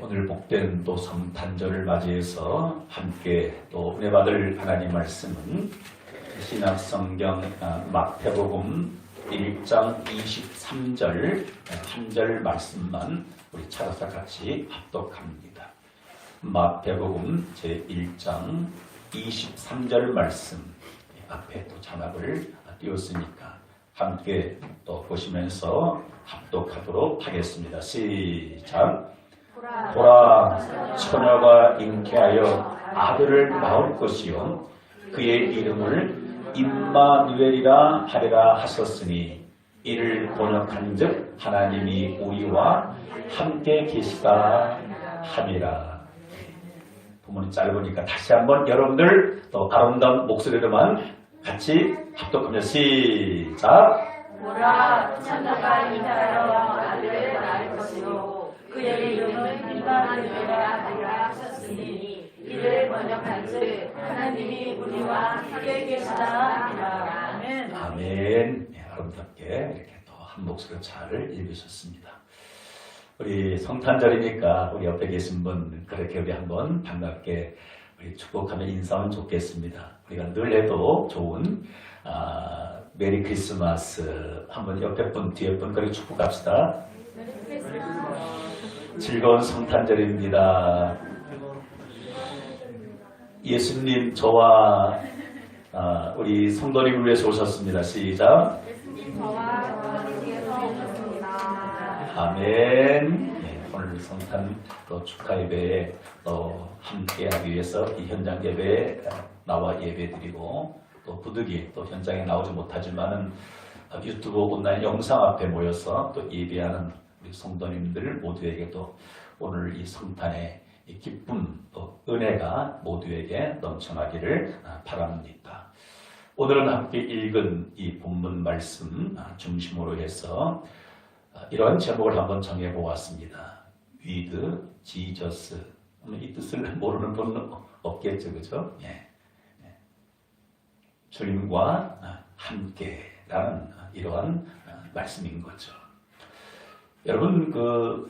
오늘 복된 또 성탄절을 맞이해서 함께 또 은혜 받을 하나님 말씀은 신약성경 마태복음 1장 23절 한 절 말씀만 우리 찾아서 같이 합독합니다. 마태복음 제1장 23절 말씀 앞에 또 자막을 띄웠으니까 함께 또 보시면서 합독하도록 하겠습니다. 시작. 보라, 처녀가 잉태하여 아들을 낳을 것이요 그의 이름을 임마누엘이라 하리라 하셨으니 이를 번역한즉 하나님이 우리와 함께 계시다 함이라. 부모님 짧으니까 다시 한번 여러분들 또 아름다운 목소리로만 같이 합독하며 시작. 보라, 처녀가 잉태하여 아들을 낳을 것이요 그의 이름은 임마누엘이라 하리라 하셨으니 이를 번역한즉 하나님이 우리와 함께 계시다 함이라. 아멘. 아멘. 네, 아름답게 이렇게 또 한 목소리로 잘 읽으셨습니다. 우리 성탄절이니까 우리 옆에 계신 분 그렇게 우리 한번 반갑게 우리 축복하며 인사하면 좋겠습니다. 우리가 늘 해도 좋은 메리 크리스마스 한번 옆에 분 뒤에 분 그렇게 축복합시다. 메리 크리스마스. 즐거운 성탄절입니다. 예수님 저와 우리 성도님을 위해서 오셨습니다. 시작. 예수님 저와 성도님 위해서 오셨습니다. 아멘. 네, 오늘 성탄 또 축하 예배에 또 함께하기 위해서 이 현장 예배에 나와 예배드리고 또 부득이 또 현장에 나오지 못하지만은 유튜브 온라인 영상 앞에 모여서 또 예배하는 우리 성도님들 모두에게도 오늘 이 성탄의 이 기쁨 또 은혜가 모두에게 넘쳐나기를 바랍니다. 오늘은 함께 읽은 이 본문 말씀 중심으로 해서 이런 제목을 한번 정해보았습니다. With Jesus. 이 뜻을 모르는 분은 없겠죠, 그죠? 예. 주님과 함께라는 이러한 말씀인 거죠. 여러분,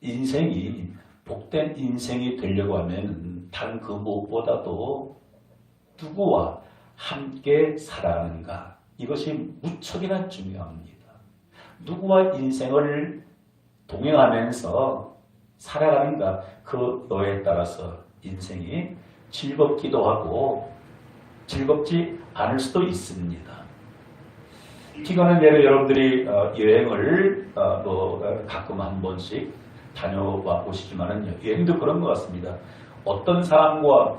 인생이 복된 인생이 되려고 하면 다른 그 무엇보다도 누구와 함께 살아가는가 이것이 무척이나 중요합니다. 누구와 인생을 동행하면서 살아가는가 그거에 따라서 인생이 즐겁기도 하고 즐겁지 않을 수도 있습니다. 기간은 예로 여러분들이 여행을 가끔 한 번씩 다녀와 보시지만은 여행도 그런 것 같습니다. 어떤 사람과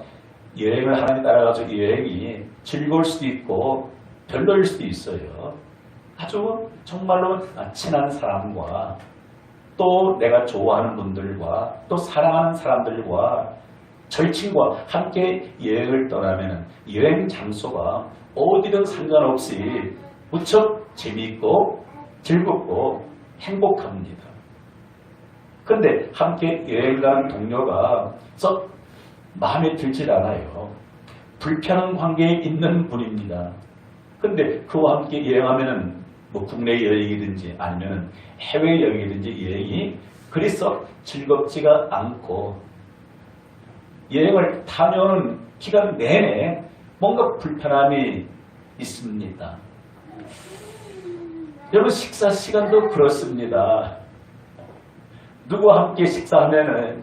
여행을 하느냐에 따라서 여행이 즐거울 수도 있고 별로일 수도 있어요. 아주 정말로 친한 사람과 또 내가 좋아하는 분들과 또 사랑하는 사람들과 절친과 함께 여행을 떠나면 여행 장소가 어디든 상관없이 무척 재미있고 즐겁고 행복합니다. 그런데 함께 여행 가는 동료가 썩 마음에 들질 않아요. 불편한 관계에 있는 분입니다. 그런데 그와 함께 여행하면은 뭐 국내 여행이든지 아니면 해외 여행이든지 여행이 그리 썩 즐겁지가 않고 여행을 다녀오는 기간 내내 뭔가 불편함이 있습니다. 여러분 식사 시간도 그렇습니다. 누구와 함께 식사하면은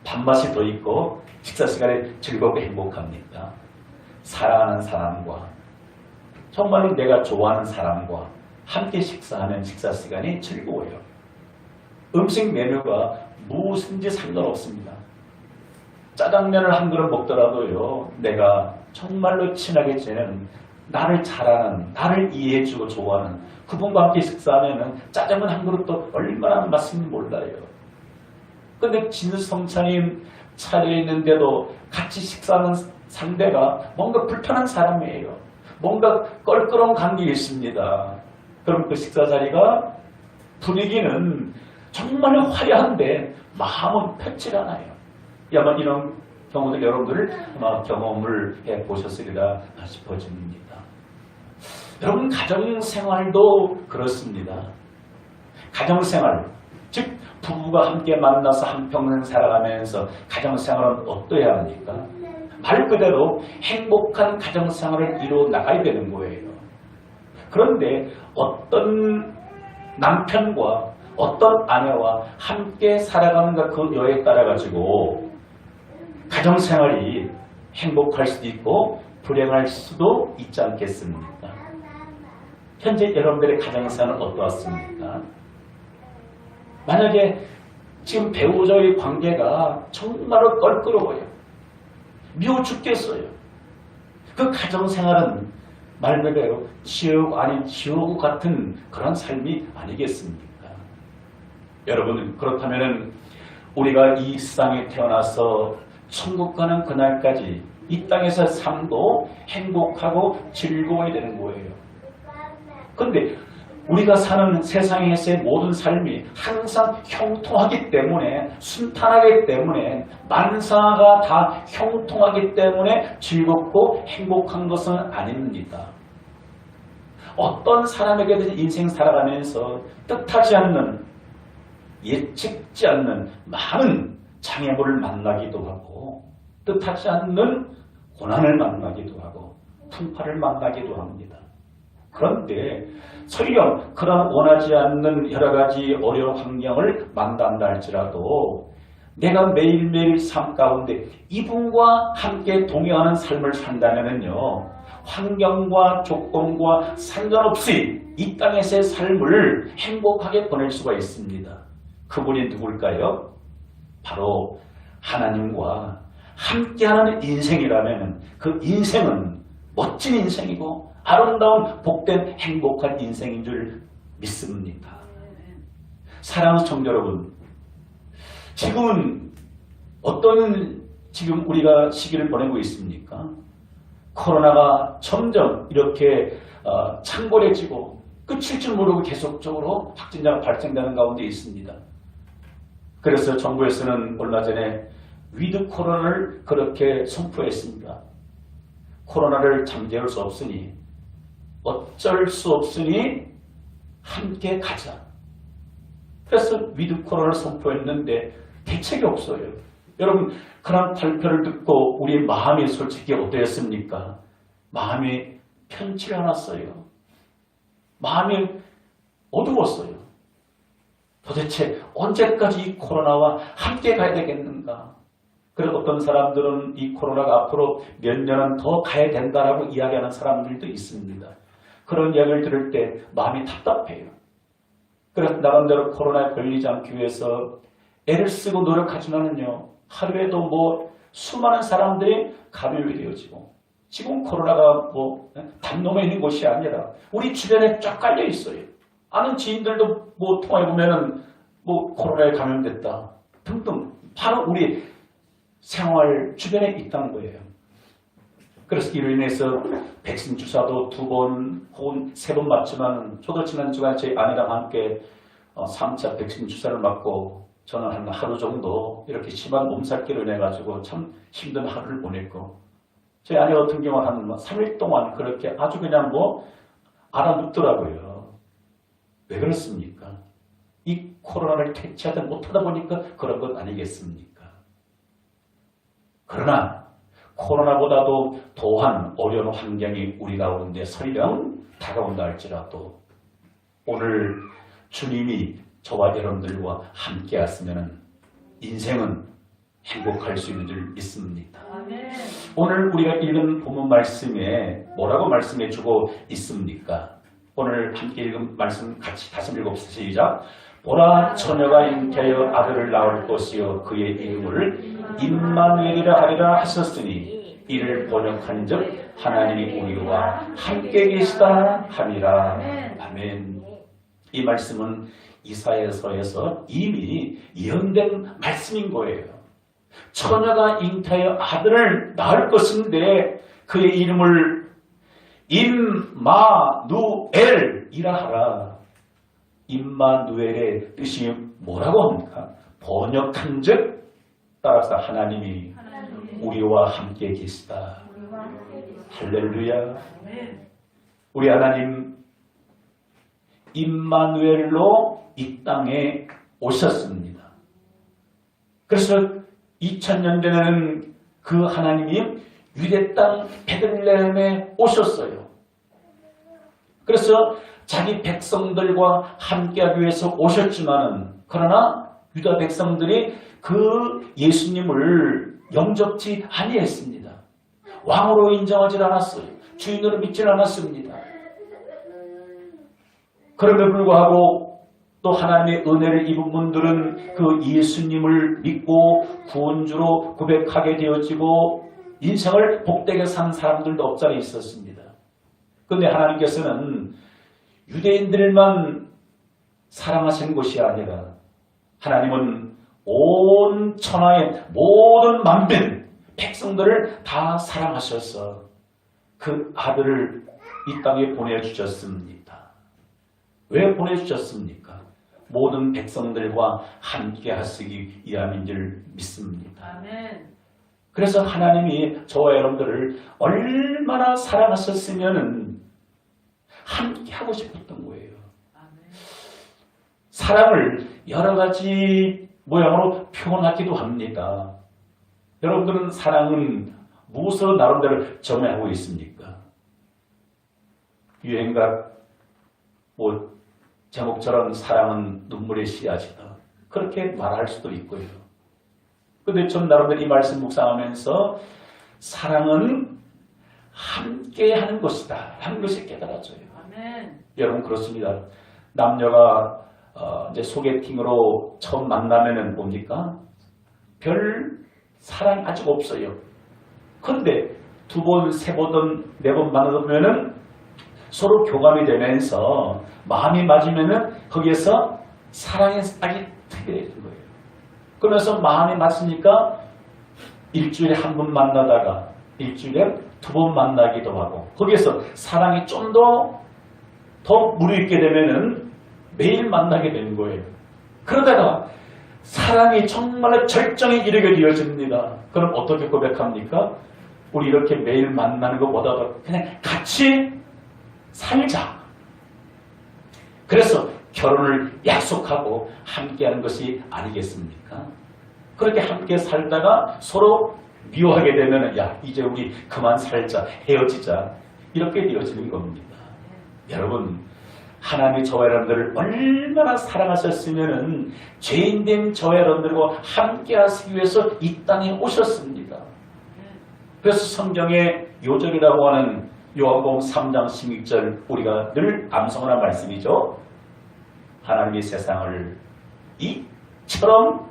밥맛이 더 있고 식사 시간에 즐겁고 행복합니다. 사랑하는 사람과 정말로 내가 좋아하는 사람과 함께 식사하면 식사 시간이 즐거워요. 음식 메뉴가 무엇인지 상관없습니다. 짜장면을 한 그릇 먹더라도요. 내가 정말로 친하게 지내는 나를 잘 아는 나를 이해해주고 좋아하는 그분과 함께 식사하면 짜장면 한 그릇도 얼마나 맛있는지 몰라요. 근데 진성찬님 차려있는데도 같이 식사하는 상대가 뭔가 불편한 사람이에요. 뭔가 껄끄러운 관계가 있습니다. 그럼 그 식사 자리가 분위기는 정말 화려한데 마음은 펴질 않아요. 아마 이런 경우들 여러분들 아마 경험을 해보셨으리라 싶어집니다. 여러분 가정생활도 그렇습니다. 가정생활 즉 부부가 함께 만나서 한평생 살아가면서 가정생활은 어떠해야 합니까? 말 그대로 행복한 가정생활을 이루어 나가야 되는 거예요. 그런데 어떤 남편과 어떤 아내와 함께 살아가는가 그 여에 따라 가지고 가정생활이 행복할 수도 있고 불행할 수도 있지 않겠습니까? 현재 여러분들의 가정생활은 어떠했습니까? 만약에 지금 배우자의 관계가 정말로 껄끄러워요. 미워 죽겠어요. 그 가정생활은 말 그대로 지옥 아닌 지옥 같은 그런 삶이 아니겠습니까? 여러분, 그렇다면 우리가 이 세상에 태어나서 천국 가는 그날까지 이 땅에서 삶도 행복하고 즐거워야 되는 거예요. 그런데 우리가 사는 세상에서의 모든 삶이 항상 형통하기 때문에, 순탄하기 때문에, 만사가 다 형통하기 때문에 즐겁고 행복한 것은 아닙니다. 어떤 사람에게든 인생 살아가면서 뜻하지 않는, 예측지 않는 많은 장애물을 만나기도 하고, 뜻하지 않는 고난을 만나기도 하고, 풍파를 만나기도 합니다. 그런데 설령 그런 원하지 않는 여러 가지 어려운 환경을 만난다 할지라도 내가 매일매일 삶 가운데 이분과 함께 동행하는 삶을 산다면요, 환경과 조건과 상관없이 이 땅에서의 삶을 행복하게 보낼 수가 있습니다. 그분이 누굴까요? 바로 하나님과 함께하는 인생이라면 그 인생은 멋진 인생이고 아름다운 복된 행복한 인생인 줄 믿습니다. 사랑하는 청자 여러분, 지금은 어떤 지금 우리가 시기를 보내고 있습니까? 코로나가 점점 이렇게 창궐해지고 끝일 줄 모르고 계속적으로 확진자가 발생되는 가운데 있습니다. 그래서 정부에서는 얼마 전에 위드 코로나를 그렇게 선포했습니다. 코로나를 잠재울 수 없으니 어쩔 수 없으니 함께 가자. 그래서 위드 코로나를 선포했는데 대책이 없어요. 여러분, 그런 발표를 듣고 우리 마음이 솔직히 어땠습니까? 마음이 편치 않았어요. 마음이 어두웠어요. 도대체 언제까지 이 코로나와 함께 가야 되겠는가? 그리고 어떤 사람들은 이 코로나가 앞으로 몇 년은 더 가야 된다라고 이야기하는 사람들도 있습니다. 그런 이야기를 들을 때 마음이 답답해요. 그래서 나름대로 코로나에 걸리지 않기 위해서 애를 쓰고 노력하지만은요, 하루에도 뭐 수많은 사람들이 감염이 되어지고, 지금 코로나가 뭐 담nom에 있는 곳이 아니라 우리 주변에 쫙 깔려 있어요. 아는 지인들도 뭐 통화해보면은 뭐 코로나에 감염됐다 등등 바로 우리 생활 주변에 있다는 거예요. 그래서 이로 인해서 백신 주사도 2번 혹은 3번 맞지만, 저도 지난 주간 저희 아내랑 함께 3차 백신 주사를 맞고 저는 한 하루 정도 이렇게 심한 몸살기로 인해가지고 참 힘든 하루를 보냈고, 저희 아내 같은 경우는 한 3일 동안 그렇게 아주 그냥 뭐 알아눕더라고요. 왜 그렇습니까? 이 코로나를 퇴치하지 못하다 보니까 그런 것 아니겠습니까? 그러나 코로나보다도 더한 어려운 환경이 우리 가운데 설령 다가온다 할지라도 오늘 주님이 저와 여러분들과 함께 하시면 인생은 행복할 수 있는 줄 믿습니다. 아멘. 오늘 우리가 읽은 본문 말씀에 뭐라고 말씀해 주고 있습니까? 오늘 함께 읽은 말씀 같이 다시 읽어봅시다. 시작. 보라, 처녀가 잉태하여 아들을 낳을 것이요 그의 이름을 임마누엘이라 하리라 하셨으니 이를 번역한즉 하나님이 우리와 함께 계시다 함이라. 아멘. 이 말씀은 이사야서에서 이미 예언된 말씀인 거예요. 처녀가 잉태하여 아들을 낳을 것인데 그의 이름을 임마누엘이라 하라. 임마누엘의 뜻이 뭐라고 합니까? 번역한즉 따라서 하나님이 우리와 함께 계시다. 할렐루야. 우리 하나님 임마누엘로 이 땅에 오셨습니다. 그래서 2000년 전에는 그 하나님이 유대 땅 베들레헴에 오셨어요. 그래서 자기 백성들과 함께하기 위해서 오셨지만은 그러나 유다 백성들이 그 예수님을 영접지 아니했습니다. 왕으로 인정하지 않았어요. 주인으로 믿지 않았습니다. 그럼에도 불구하고 또 하나님의 은혜를 입은 분들은 그 예수님을 믿고 구원주로 고백하게 되어지고 인생을 복되게 산 사람들도 없잖아 있었습니다. 그런데 하나님께서는 유대인들만 사랑하신 것이 아니라 하나님은 온 천하의 모든 만민 백성들을 다 사랑하셔서 그 아들을 이 땅에 보내주셨습니다. 왜 보내주셨습니까? 모든 백성들과 함께 하시기 위함인 줄 믿습니다. 아멘. 그래서 하나님이 저와 여러분들을 얼마나 사랑하셨으면 함께 하고 싶었던 거예요. 아멘. 사랑을 여러 가지 모양으로 표현하기도 합니다. 여러분들은 사랑은 무엇으로 나름대로 정의하고 있습니까? 유행가 제목처럼 사랑은 눈물의 씨앗이다. 그렇게 말할 수도 있고요. 그런데 좀 나름대로 이 말씀 묵상하면서 사랑은 함께 하는 것이다 하는 것이 깨달아져요. 아멘. 여러분 그렇습니다. 남녀가 이제 소개팅으로 처음 만나면은 뭡니까? 별 사랑이 아직 없어요. 그런데 두 번, 세 번, 네 번 만나면은 서로 교감이 되면서 마음이 맞으면은 거기에서 사랑의 싹이 트게 되는 거예요. 그러면서 마음이 맞으니까 일주일에 한 번 만나다가 일주일에 두 번 만나기도 하고 거기에서 사랑이 좀 더 무르익게 되면은 매일 만나게 되는 거예요. 그러다가 사랑이 정말로 절정에 이르게 되어집니다. 그럼 어떻게 고백합니까? 우리 이렇게 매일 만나는 것보다도 그냥 같이 살자. 그래서 결혼을 약속하고 함께하는 것이 아니겠습니까? 그렇게 함께 살다가 서로 미워하게 되면 야 이제 우리 그만 살자 헤어지자 이렇게 되어지는 겁니다. 여러분 하나님이 저와 여러분들을 얼마나 사랑하셨으면 죄인된 저와 여러분들과 함께 하시기 위해서 이 땅에 오셨습니다. 그래서 성경의 요절이라고 하는 요한복음 3장 16절 우리가 늘 암송하는 말씀이죠. 하나님이 세상을 이처럼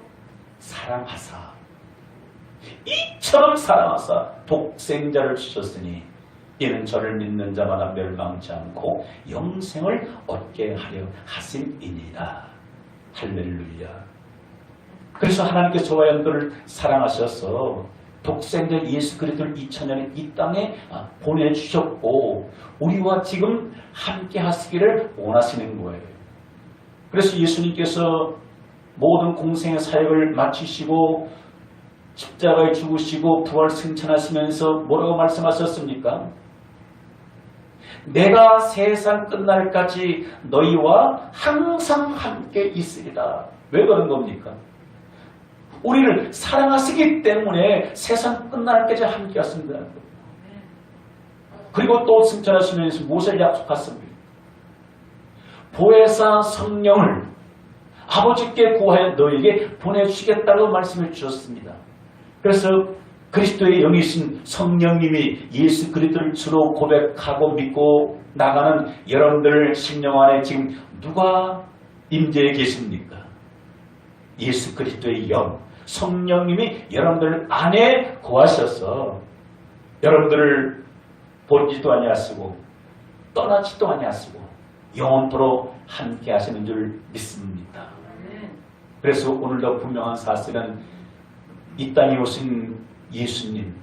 사랑하사 독생자를 주셨으니 이는 저를 믿는 자마다 멸망치 않고 영생을 얻게 하려 하심이니라. 할렐루야. 그래서 하나님께서 저와 여러분들을 사랑하셔서 독생자 예수 그리스도를 2000년에 이 땅에 보내주셨고 우리와 지금 함께 하시기를 원하시는 거예요. 그래서 예수님께서 모든 공생의 사역을 마치시고 십자가에 죽으시고 부활 승천하시면서 뭐라고 말씀하셨습니까? 내가 세상 끝날까지 너희와 항상 함께 있으리라. 왜 그런 겁니까? 우리를 사랑하시기 때문에 세상 끝날까지 함께 하신다는 겁니다. 그리고 또 승천하시면서 무엇을 약속하십니까? 보혜사 성령을 아버지께 구하여 너에게 보내주시겠다고 말씀해 주셨습니다. 그래서 그리스도의 영이신 성령님이 예수 그리스도를 주로 고백하고 믿고 나가는 여러분들 심령 안에 지금 누가 임재해 계십니까? 예수 그리스도의 영, 성령님이 여러분들 안에 거하셔서 여러분들을 버리지도 아니하시고 떠나지도 아니하시고 영원토록 함께 하시는 줄 믿습니다. 그래서 오늘도 분명한 사실은 이 땅에 오신 예수님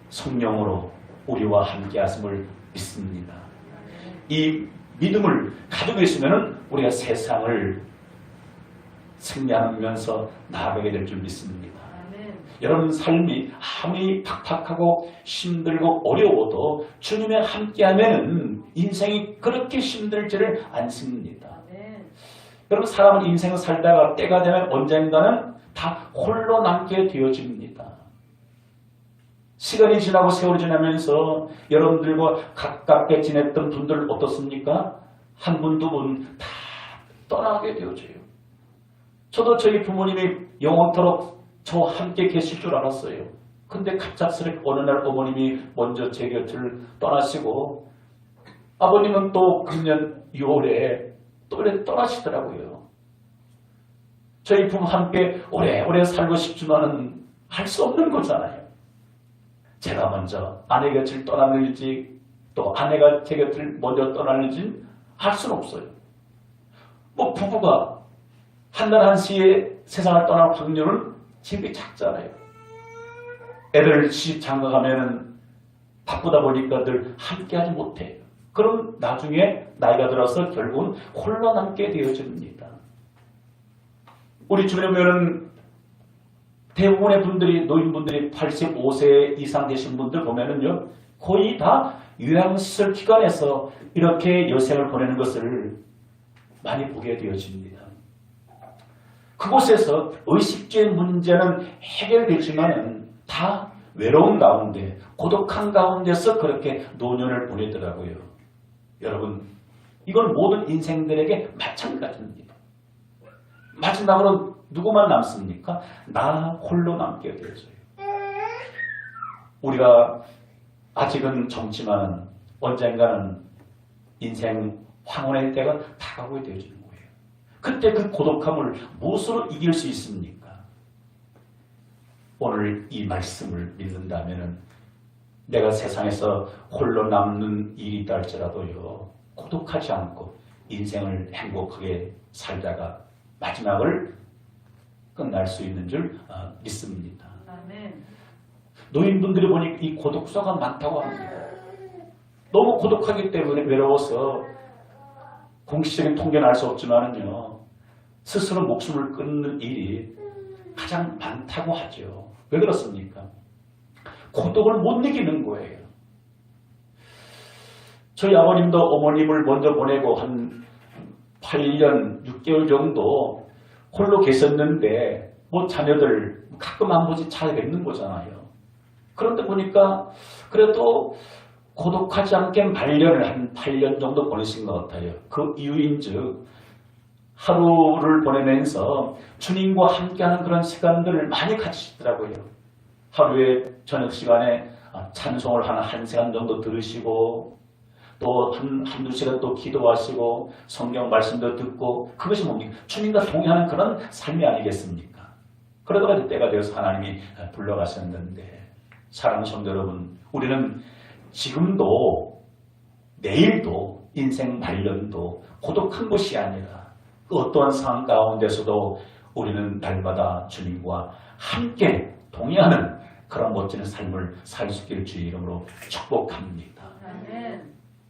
성령으로 우리와 함께 하심을 믿습니다. 이 믿음을 가지고 있으면 우리가 세상을 승리하면서 나아가게 될 줄 믿습니다. 여러분 삶이 아무리 팍팍하고 힘들고 어려워도 주님과 함께하면 인생이 그렇게 힘들지를 않습니다. 여러분 사람은 인생을 살다가 때가 되면 언젠가는 다 홀로 남게 되어집니다. 시간이 지나고 세월이 지나면서 여러분들과 가깝게 지냈던 분들 어떻습니까? 한 분, 두 분 다 떠나게 되어져요. 저도 저희 부모님이 영원토록 저와 함께 계실 줄 알았어요. 근데 갑작스럽게 어느 날 어머님이 먼저 제 곁을 떠나시고 아버님은 또 금년 6월에 또 이렇게 떠나시더라고요. 저희 부부 함께 오래오래 살고 싶지만은 할 수 없는 거잖아요. 제가 먼저 아내 곁을 떠났는지 또 아내가 제 곁을 먼저 떠났는지 알 수는 없어요. 뭐 부부가 한날 한시에 세상을 떠날 확률은 되게 작잖아요. 애들 시집 장가 가면은 바쁘다 보니까 늘 함께하지 못해요. 그럼 나중에 나이가 들어서 결국은 홀로 남게 되어집니다. 우리 주변에 보면은 대부분의 분들이 노인분들이 85세 이상 되신 분들 보면은요 거의 다 요양시설 기관에서 이렇게 여생을 보내는 것을 많이 보게 되어집니다. 그곳에서 의식주의 문제는 해결되지만은 다 외로운 가운데 고독한 가운데서 그렇게 노년을 보내더라고요. 여러분 이건 모든 인생들에게 마찬가지입니다. 마지막으로 누구만 남습니까? 나 홀로 남게 되어져요. 우리가 아직은 젊지만 언젠가는 인생 황혼의 때가 다가오게 되어지는 거예요. 그때 그 고독함을 무엇으로 이길 수 있습니까? 오늘 이 말씀을 믿는다면 내가 세상에서 홀로 남는 일이 있다 할지라도요 고독하지 않고 인생을 행복하게 살다가 마지막을 끝날 수 있는 줄 믿습니다. 노인분들이 보니 이 고독사가 많다고 합니다. 너무 고독하기 때문에 외로워서 공식적인 통계는 알 수 없지만은요 스스로 목숨을 끊는 일이 가장 많다고 하죠. 왜 그렇습니까? 고독을 못 이기는 거예요. 저희 아버님도 어머님을 먼저 보내고 한 8년 6개월 정도 홀로 계셨는데 뭐 자녀들 가끔 한 번씩 찾아뵙는 거잖아요. 그런데 보니까 그래도 고독하지 않게 말년을 한 8년 정도 보내신 것 같아요. 그 이유인즉 하루를 보내면서 주님과 함께하는 그런 시간들을 많이 가지시더라고요. 하루에 저녁 시간에 찬송을 한 시간 정도 들으시고 또 한두 시간 또 기도하시고 성경 말씀도 듣고 그것이 뭡니까? 주님과 동행하는 그런 삶이 아니겠습니까? 그러다가 때가 되어서 하나님이 불러가셨는데 사랑하는 성도 여러분 우리는 지금도 내일도 인생 말년도 고독한 것이 아니라 그 어떠한 상황 가운데서도 우리는 날마다 주님과 함께 동행하는 그런 멋진 삶을 살 수 있기를 주의 이름으로 축복합니다.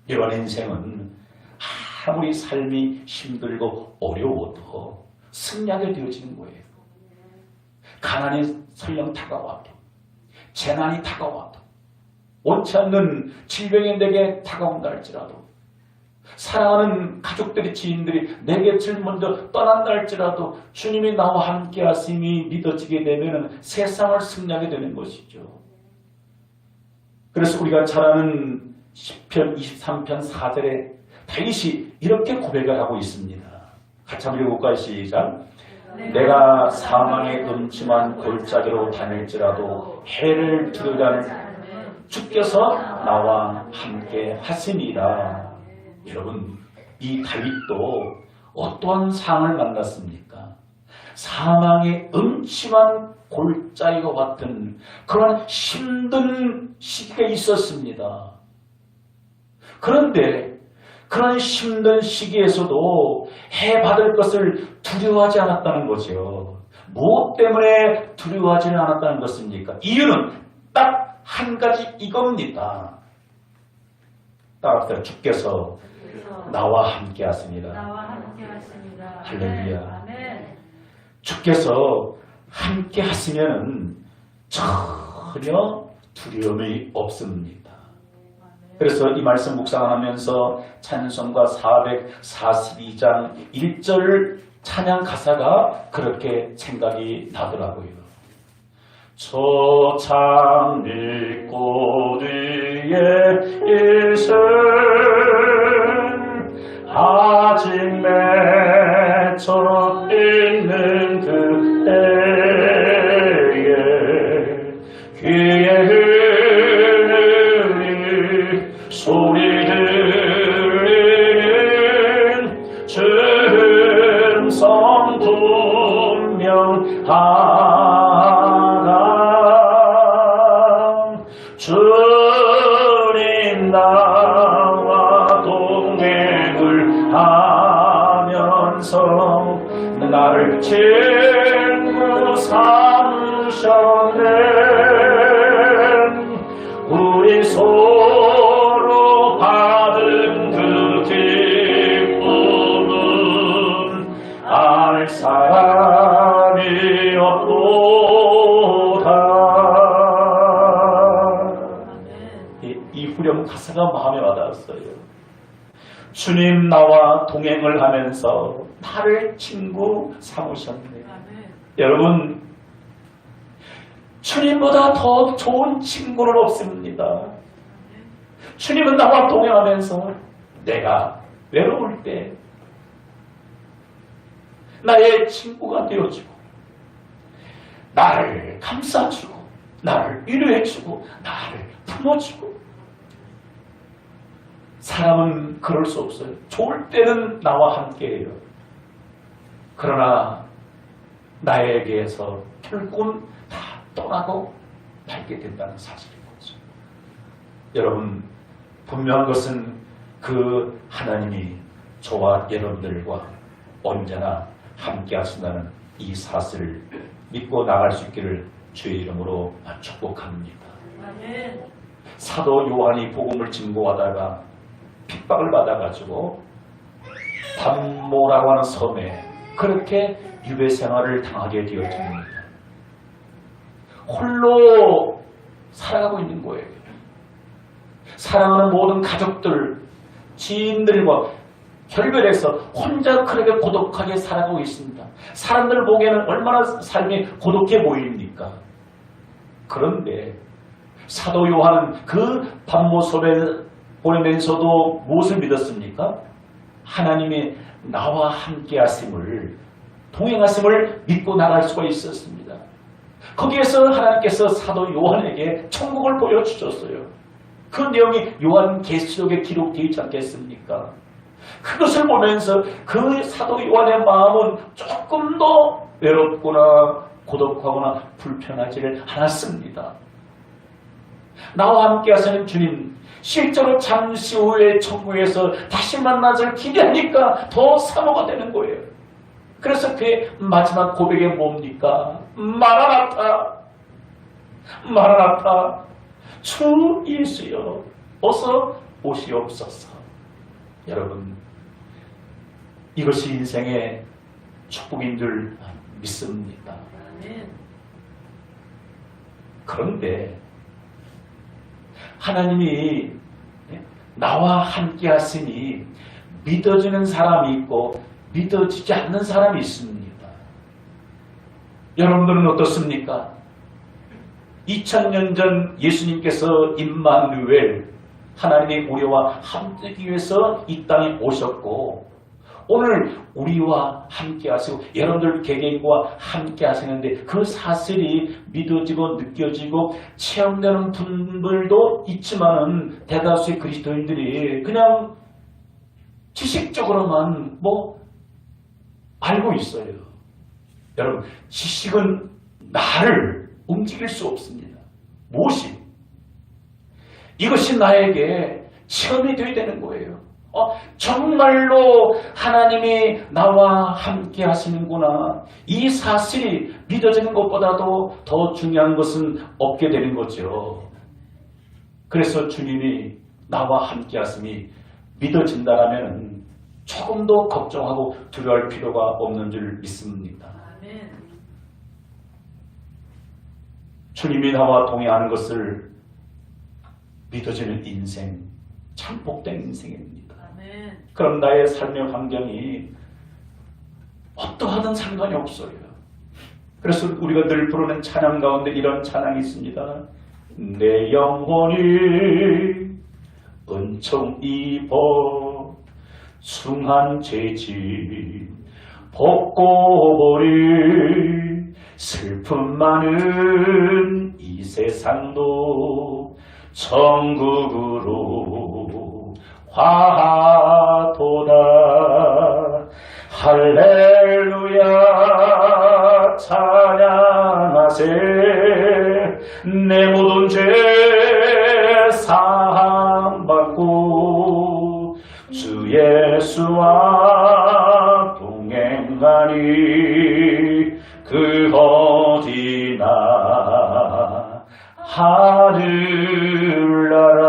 이런 인생은 아무리 삶이 힘들고 어려워도 승리하게 되어지는 거예요. 가난이 설령 다가와도 재난이 다가와도 원치 않는 질병이 내게 다가온다 할지라도 사랑하는 가족들이 지인들이 내 곁을 먼저 떠난다 할지라도 주님이 나와 함께 하심이 믿어지게 되면 세상을 승리하게 되는 것이죠. 그래서 우리가 잘 아는 10편 23편 4절에 다윗이 이렇게 고백을 하고 있습니다. 같이 한번 읽어볼까요? 시작. 내가 사망의 음침한 골짜기로 다닐지라도 해를 두려워하지 않으면 주께서 나와 함께 하시니라. 여러분 이 다윗도 어떠한 상황을 만났습니까? 사망의 음침한 골짜기와 같은 그런 힘든 시기가 있었습니다. 그런데 그런 힘든 시기에서도 해받을 것을 두려워하지 않았다는 거죠. 무엇 때문에 두려워하지는 않았다는 것입니까? 이유는 딱 한 가지 이겁니다. 따라합시다. 주께서 나와 함께 하십니다. 할렐루야. 주께서 함께 하시면 전혀 두려움이 없습니다. 그래서 이 말씀 묵상하면서 찬송가 442장 1절 찬양 가사가 그렇게 생각이 나더라고요. 저 장미꽃 위에 일생 아직 맺혀 있는 그때에 귀에 흐르는 소리 들리는 춤성 분명하다. 주님 나와 동행을 하면서 나를 친구 삼으셨네. 우리 서로 받은 그 기쁨은 알 사람이 없도다. 이 후렴 가사가 마음에 와닿았어요. 주님 나와 동행을 하면서 나를 친구 삼으셨네. 여러분, 주님보다 더 좋은 친구는 없습니다. 주님은 나와 동행하면서 내가 외로울 때 나의 친구가 되어주고 나를 감싸주고 나를 위로해주고 나를 품어주고. 사람은 그럴 수 없어요. 좋을 때는 나와 함께해요. 그러나 나에게서 결국은 다 떠나고 말게 된다는 사실인 거죠. 여러분, 분명한 것은 그 하나님이 저와 여러분들과 언제나 함께 하신다는 이 사실을 믿고 나갈 수 있기를 주의 이름으로 축복합니다. 사도 요한이 복음을 증거하다가 핍박을 받아가지고 담모라고 하는 섬에 그렇게 유배 생활을 당하게 되어집니다. 홀로 살아가고 있는 거예요. 사랑하는 모든 가족들, 지인들과 결별해서 혼자 그렇게 고독하게 살아가고 있습니다. 사람들 보기에는 얼마나 삶이 고독해 보입니까? 그런데 사도 요한은 그 밤모섬에 보내면서도 무엇을 믿었습니까? 하나님이 나와 함께 하심을, 동행하심을 믿고 나갈 수가 있었습니다. 거기에서 하나님께서 사도 요한에게 천국을 보여주셨어요. 그 내용이 요한계시록에 기록되어 있지 않겠습니까? 그것을 보면서 그 사도 요한의 마음은 조금 더 외롭거나 고독하거나 불편하지를 않았습니다. 나와 함께 하시는 주님, 실제로 잠시 후에 천국에서 다시 만나서 기대하니까 더 사모가 되는 거예요. 그래서 그의 마지막 고백이 뭡니까? 마라나타, 마라나타, 주 예수여, 어서 오시옵소서. 여러분, 이것이 인생의 축복인 줄 믿습니다. 그런데 하나님이 나와 함께 하시니 믿어지는 사람이 있고 믿어지지 않는 사람이 있습니다. 여러분들은 어떻습니까? 2000년 전 예수님께서 임마누엘, 하나님의 우리와 함께하기 위해서 이 땅에 오셨고 오늘 우리와 함께 하시고 여러분들 개개인과 함께 하시는데 그 사실이 믿어지고 느껴지고 체험되는 분들도 있지만은 대다수의 그리스도인들이 그냥 지식적으로만 알고 있어요. 여러분, 지식은 나를 움직일 수 없습니다. 무엇이? 이것이 나에게 체험이 되어야 되는 거예요. 정말로 하나님이 나와 함께 하시는구나. 이 사실이 믿어지는 것보다도 더 중요한 것은 없게 되는 거죠. 그래서 주님이 나와 함께 하심이 믿어진다면 조금 더 걱정하고 두려워할 필요가 없는 줄 믿습니다. 주님이 나와 동행하는 것을 믿어지는 인생, 참 복된 인생입니다. 그럼 나의 삶의 환경이 어떠하든 상관이 없어요. 그래서 우리가 늘 부르는 찬양 가운데 이런 찬양이 있습니다. 내 영혼이 은총 입어 숭한 죄짐 벗고 버린 슬픔 많은 이 세상도 천국으로 화도다. 할렐루야 찬양하세. 내 모든 죄 사함받고 주 예수와 동행하니 그 어디나 하늘나라.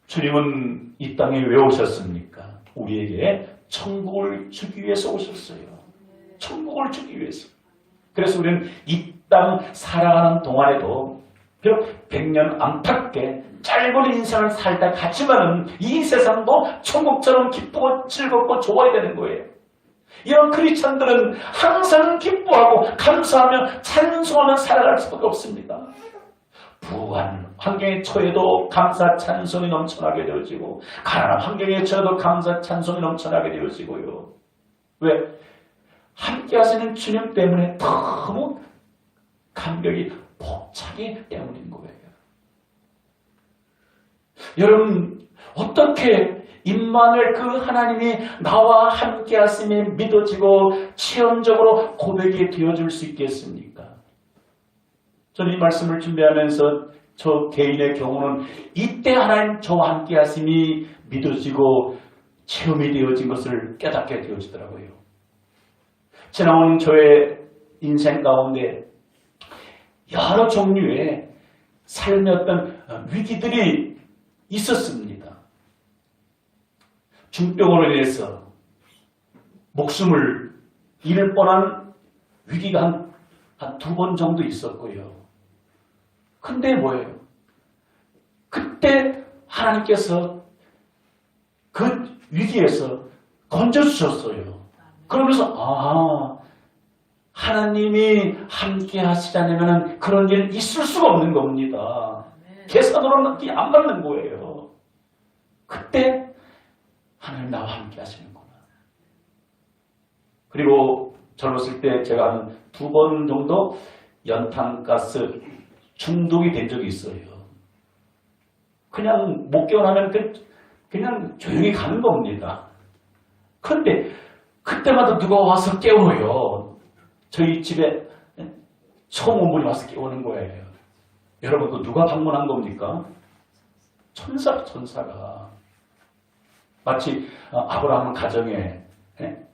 주님은 이 땅에 왜 오셨습니까? 우리에게 천국을 주기 위해서 오셨어요. 천국을 주기 위해서. 그래서 우리는 이 땅 살아가는 동안에도 비록 100년 안팎의 짧은 인생을 살다 갔지만은 이 세상도 천국처럼 기쁘고 즐겁고 좋아야 되는 거예요. 이런 크리스천들은 항상 기뻐하고 감사하며 찬송하며 살아갈 수밖에 없습니다. 부한 환경에 처해도 감사 찬송이 넘쳐나게 되어지고, 가난한 환경에 처해도 감사 찬송이 넘쳐나게 되어지고요. 왜? 함께 하시는 주님 때문에 너무 감격이 벅차기 때문인 거예요. 여러분, 어떻게 임마누엘 그 하나님이 나와 함께 하심이 믿어지고 체험적으로 고백이 되어줄 수 있겠습니까? 저는 이 말씀을 준비하면서 저 개인의 경우는 이때 하나님 저와 함께 하심이 믿어지고 체험이 되어진 것을 깨닫게 되어지더라고요. 지나온 저의 인생 가운데 여러 종류의 삶의 어떤 위기들이 있었습니다. 중병으로 인해서 목숨을 잃을 뻔한 위기가 한 두 번 정도 있었고요. 근데 뭐예요? 그때 하나님께서 그 위기에서 건져주셨어요. 그러면서 하나님이 함께 하시지 않으면 그런 일은 있을 수가 없는 겁니다. 계산으로는 안 맞는 거예요. 그때 하나님 나와 함께 하시는구나. 그리고 젊었을 때 제가 한 2번 정도 연탄가스 중독이 된 적이 있어요. 그냥 못 깨어나면 그냥 조용히 가는 겁니다. 그런데 그때마다 누가 와서 깨워요. 저희 집에 처음 온 분이 와서 깨우는 거예요. 여러분, 그 누가 방문한 겁니까? 천사가. 마치 아브라함 가정에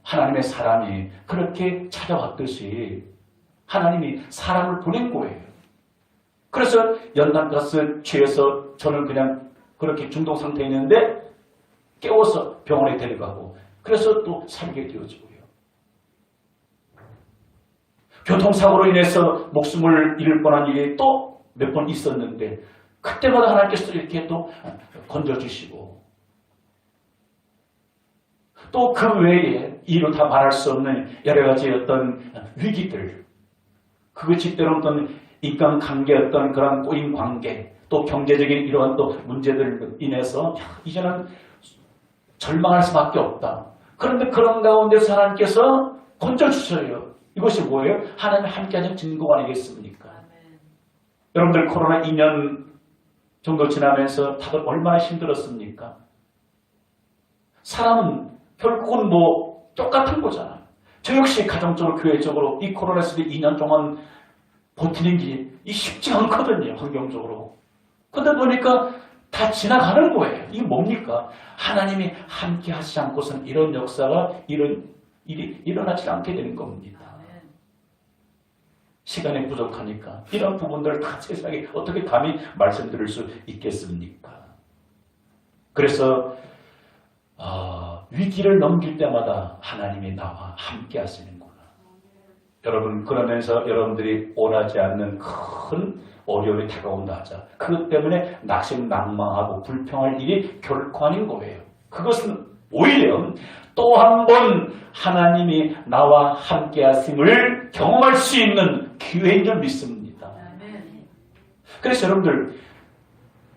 하나님의 사람이 그렇게 찾아왔듯이 하나님이 사람을 보낸 거예요. 그래서 연탄가스 취해서 저는 그냥 그렇게 중독 상태에 있는데 깨워서 병원에 데려가고, 그래서 또 살게 되어지고요. 교통사고로 인해서 목숨을 잃을 뻔한 일이 또 몇 번 있었는데 그때마다 하나님께서 이렇게 또 건져주시고, 또 그 외에 이로 다 말할 수 없는 여러 가지 어떤 위기들, 그것이 때로는 어떤 인간관계, 어떤 그런 꼬인 관계, 또 경제적인 이러한 또 문제들로 인해서 이제는 절망할 수밖에 없다. 그런데 그런 가운데서 하나님께서 건져주셔요. 이것이 뭐예요? 하나님 함께하는 증거 아니겠습니까? 여러분들 코로나 2년 정도 지나면서 다들 얼마나 힘들었습니까? 사람은 결국은 뭐 똑같은 거잖아요. 저 역시 가정적으로 교회적으로 이 코로나 시대 2년 동안 버티는 게 쉽지 않거든요. 환경적으로. 근데 보니까 다 지나가는 거예요. 이게 뭡니까? 하나님이 함께 하시지 않고서는 이런 역사가, 이런 일이 일어나지 않게 되는 겁니다. 시간이 부족하니까 이런 부분들을 다 세상에 어떻게 감히 말씀드릴 수 있겠습니까? 그래서 위기를 넘길 때마다 하나님이 나와 함께 하시는구나. 여러분, 그러면서 여러분들이 원하지 않는 큰 어려움이 다가온다 하자. 그것 때문에 낙심, 낭망하고 불평할 일이 결코 아닌 거예요. 그것은 오히려 또 한 번 하나님이 나와 함께 하심을 경험할 수 있는 기회인 줄 믿습니다. 그래서 여러분들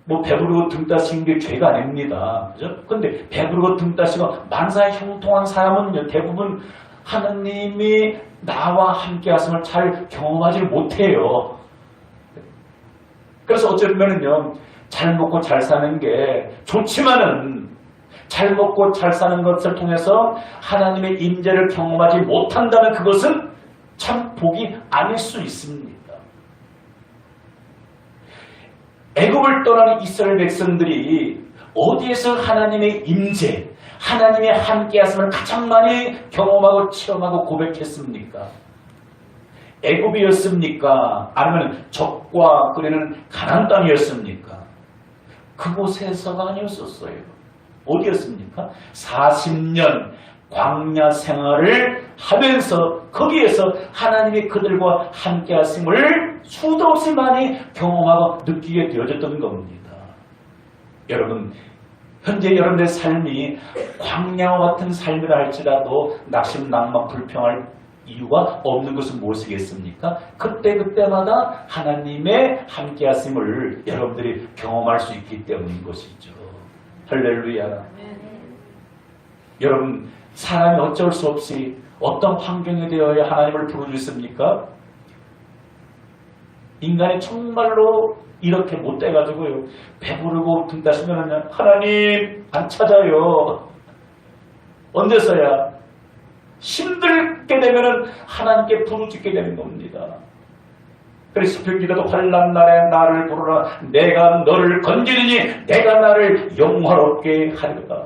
뭐 배부르고 등 따시는 게 죄가 아닙니다. 그죠? 근데 배부르고 등 따시고 만사에 형통한 사람은요, 대부분 하나님이 나와 함께 하심을 잘 경험하지 못해요. 그래서 어쩌면은요, 잘 먹고 잘 사는 게 좋지만은 잘 먹고 잘 사는 것을 통해서 하나님의 임재를 경험하지 못한다면 그것은 참 복이 아닐 수 있습니다. 애굽을 떠난 이스라엘 백성들이 어디에서 하나님의 임재, 하나님의 함께하심을 가장 많이 경험하고 체험하고 고백했습니까? 애굽이었습니까? 아니면 적과 끓이는 가나안 땅이었습니까? 그곳에서가 아니었었어요. 어디였습니까? 40년 광야 생활을 하면서 거기에서 하나님이 그들과 함께 하심을 수도 없이 많이 경험하고 느끼게 되어졌던 겁니다. 여러분, 현재 여러분의 삶이 광야와 같은 삶이라 할지라도 낙심낭만 불평할 이유가 없는 것은 무엇이겠습니까? 그때그때마다 하나님의 함께 하심을 여러분들이 경험할 수 있기 때문인 것이죠. 할렐루야. 여러분, 사람이 어쩔 수 없이 어떤 환경에 되어야 하나님을 부르짖습니까? 인간이 정말로 이렇게 못돼가지고요, 배부르고 등 따시면 하나님 안 찾아요. 언제서야? 힘들게 되면 하나님께 부르짖게 되는 겁니다. 그래서 별기라도 환난 날에 나를 부르라. 내가 너를 건지리니 내가 나를 영화롭게 하리라.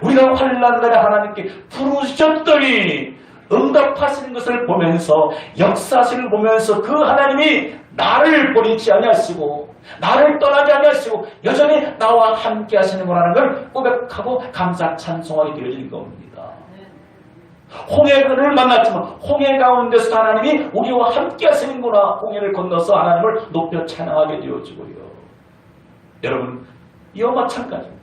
우리가 환난 날에 하나님께 부르셨더니 응답하시는 것을 보면서, 역사하시는 보면서 그 하나님이 나를 버리지 아니하시고 나를 떠나지 아니하시고 여전히 나와 함께 하시는 거라는 걸 고백하고 감사 찬송하게 되어지는 겁니다. 홍해를 만났지만 홍해 가운데서 하나님이 우리와 함께 하시는구나. 홍해를 건너서 하나님을 높여 찬양하게 되어지고요. 여러분, 이와 마찬가지입니다.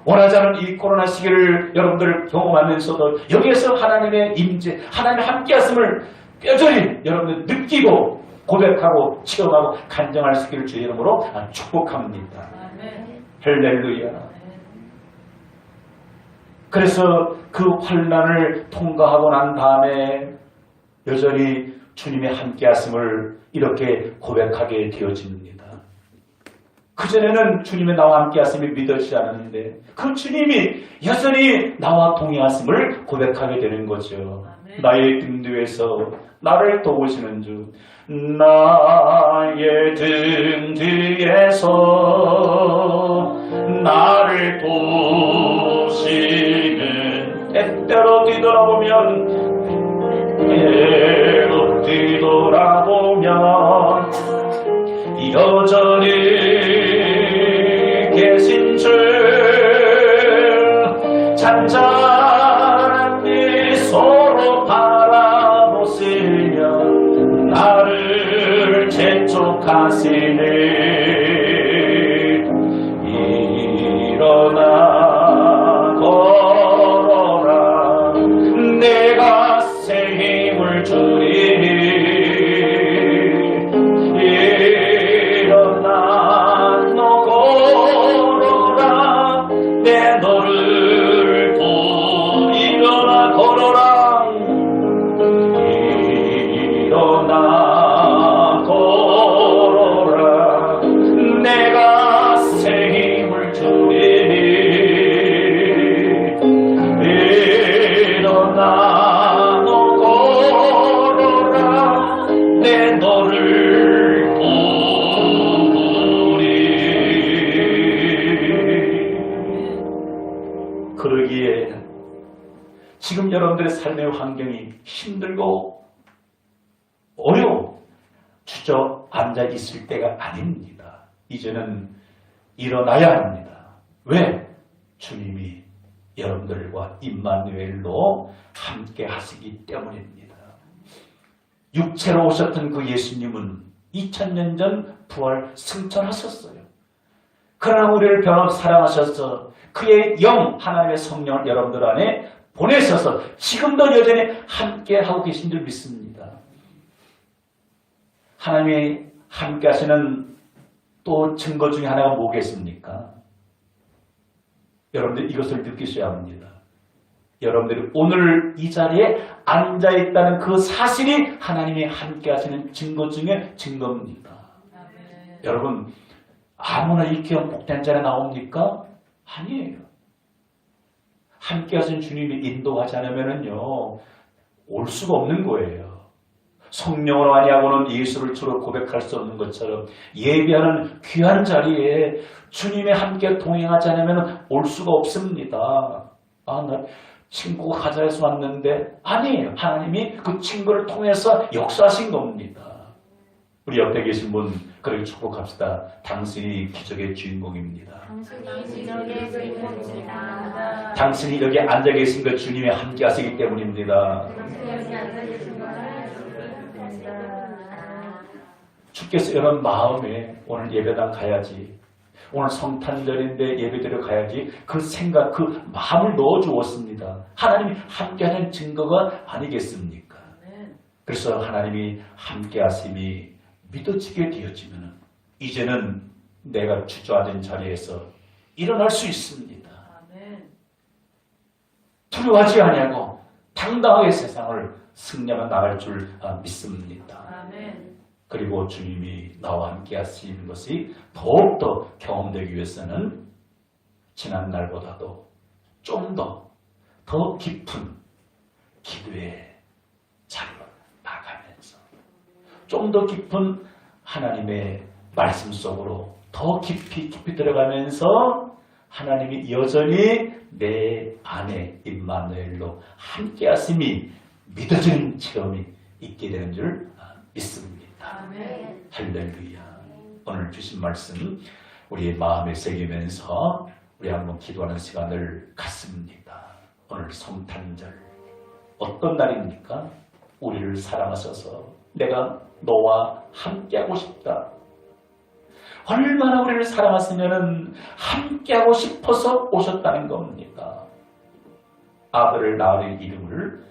원하지 않은 이 코로나 시기를 여러분들 경험하면서도 여기에서 하나님의 임재, 하나님의 함께 하심을 뼈저리 여러분들 느끼고 고백하고 체험하고 간증할 수 있기를 주의 이름으로 축복합니다. 할렐루야. 그래서 그 환난을 통과하고 난 다음에 여전히 주님의 함께 하심을 이렇게 고백하게 되어집니다. 그전에는 주님의 나와 함께 하심이 믿어지지 않았는데 그 주님이 여전히 나와 동행하심을 고백하게 되는 거죠. 나의 등 뒤에서 나를 도우시는 주, 나의 등 뒤에서 나를 도우시는, 때때로 뒤돌아보면 여전히 계신 줄 잔잔한 미소로 바라보시며 나를 재촉하시네. 일어나 걸어라. 내가 새 힘을 주리니. 일어나 너 걸어라. 내 너를 일어나 걸어라. 일어나 걸어라. 내가 새 힘을 주리니. 일어나 너 걸어라. 내 너를 도우리. 그러기에 지금 여러분들의 삶의 환경이 힘들고 어려워 주저앉아 있을 때가 아닙니다. 이제는 일어나야 합니다. 왜? 주님이 여러분들과 임마누엘로 함께 하시기 때문입니다. 육체로 오셨던 그 예수님은 2000년 전 부활 승천하셨어요. 그러나 우리를 변함없이 사랑하셔서 그의 영 하나님의 성령을 여러분들 안에 보내셔서 지금도 여전히 함께하고 계신 줄 믿습니다. 하나님이 함께 하시는 또 증거 중에 하나가 뭐겠습니까? 여러분들 이것을 느끼셔야 합니다. 여러분들이 오늘 이 자리에 앉아있다는 그 사실이 하나님이 함께 하시는 증거 중에 증거입니다. 여러분 아무나 이렇게 복된 자리에 나옵니까? 아니에요. 함께 하신 주님이 인도하지 않으면요 올 수가 없는 거예요. 성령으로 아니하고는 예수를 주로 고백할 수 없는 것처럼 예배하는 귀한 자리에 주님의 함께 동행하지 않으면 올 수가 없습니다. 나 친구가 가자 해서 왔는데 아니에요. 하나님이 그 친구를 통해서 역사하신 겁니다. 우리 옆에 계신 분 그렇게 축복합시다. 당신이 기적의 주인공입니다. 당신이 기적의 주인공입니다. 당신이 여기 앉아 계신 것 주님이 함께 하시기 때문입니다. 당신이 여기 앉아 계신 것을 주께서 여러분 마음에 오늘 예배당 가야지, 오늘 성탄절인데 예배드려 가야지 그 생각, 그 마음을 넣어주었습니다. 하나님이 함께하는 증거가 아니겠습니까? 그래서 하나님이 함께하심이 믿어지게 되어지면 이제는 내가 주저앉은 자리에서 일어날 수 있습니다. 두려워하지 아니하고 당당하게 세상을 승리하며 나갈 줄 믿습니다. 그리고 주님이 나와 함께 하시는 것이 더욱더 경험되기 위해서는 지난 날보다도 좀 더 깊은 기도의 자리로 나가면서 좀 더 깊은 하나님의 말씀 속으로 더 깊이 들어가면서 하나님이 여전히 내 안에 임마누엘로 함께 하심이 믿어지는 체험이 있게 되는 줄 믿습니다. 아멘. 할렐루야. 오늘 주신 말씀 우리의 마음에 새기면서 우리 한번 기도하는 시간을 갖습니다. 오늘 성탄절 어떤 날입니까? 우리를 사랑하셔서 내가 너와 함께하고 싶다. 얼마나 우리를 사랑하시면 함께하고 싶어서 오셨다는 겁니다. 아들을 낳을 이름을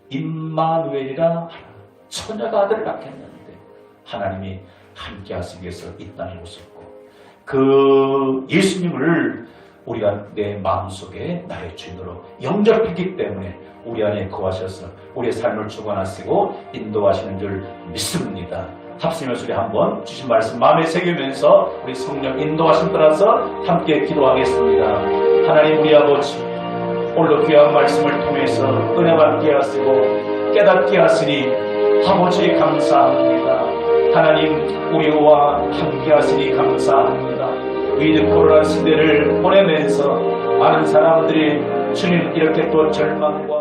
임마누엘이라 하라. 처녀가 아들을 낳겠는데 하나님이 함께 하시기 위해서 이 땅에 오셨고 그 예수님을 우리가 내 마음속에 나의 주인으로 영접했기 때문에 우리 안에 거하셔서 우리의 삶을 주관하시고 인도하시는 줄 믿습니다. 합심해서 우리 한번 주신 말씀 마음에 새기면서 우리 성령 인도하심 따라서 함께 기도하겠습니다. 하나님 우리 아버지, 오늘도 귀한 말씀을 통해서 은혜 받게 하시고 깨닫게 하시니 아버지 감사합니다. 하나님 우리와 함께 하시니 감사합니다. 위드 코로나 시대를 보내면서 많은 사람들이 주님 이렇게 또 절망과